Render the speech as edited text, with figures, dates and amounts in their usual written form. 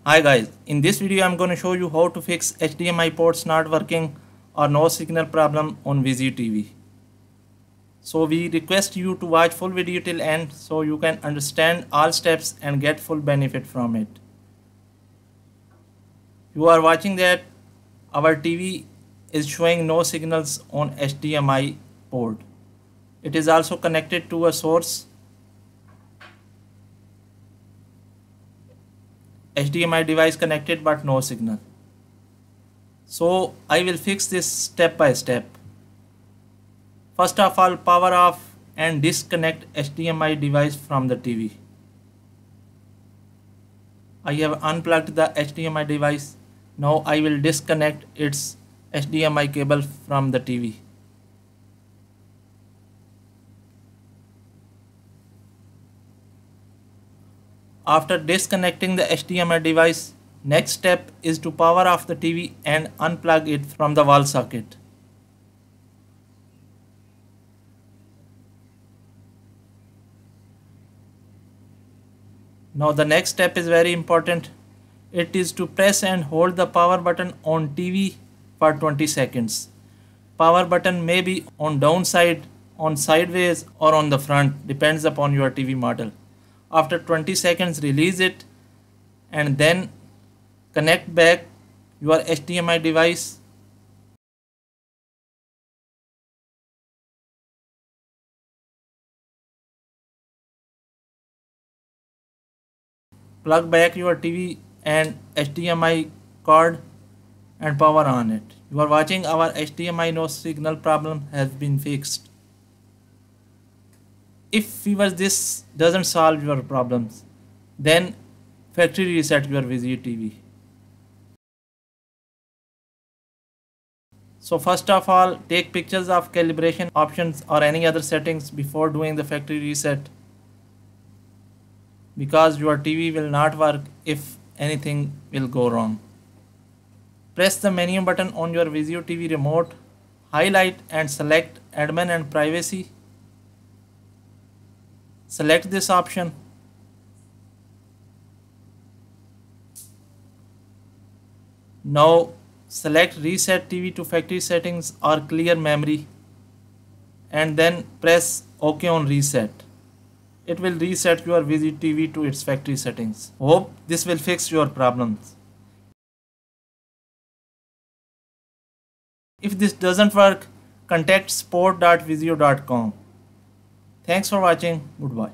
Hi guys, in this video I'm going to show you how to fix HDMI ports not working or no signal problem on VIZIO TV. So we request you to watch full video till end so you can understand all steps and get full benefit from it. You are watching that our TV is showing no signals on HDMI port. It is also connected to a source HDMI device connected but no signal. So I will fix this step by step. First of all, power off and disconnect HDMI device from the TV. I have unplugged the HDMI device. Now I will disconnect its HDMI cable from the TV. After disconnecting the HDMI device, next step is to power off the TV and unplug it from the wall socket. Now the next step is very important. It is to press and hold the power button on TV for 20 seconds. Power button may be on downside, on sideways or on the front, depends upon your TV model. After 20 seconds, release it and then connect back your HDMI device. Plug back your TV and HDMI cord and power on it. You are watching our HDMI no signal problem has been fixed. If this doesn't solve your problems, then factory reset your VIZIO TV. So first of all, take pictures of calibration options or any other settings before doing the factory reset, because your TV will not work if anything will go wrong. Press the menu button on your VIZIO TV remote, highlight and select admin and privacy. Select this option. Now select reset TV to factory settings or clear memory and then press OK on reset. It will reset your VIZIO TV to its factory settings. Hope this will fix your problems. If this doesn't work, contact support.vizio.com. Thanks for watching. Goodbye.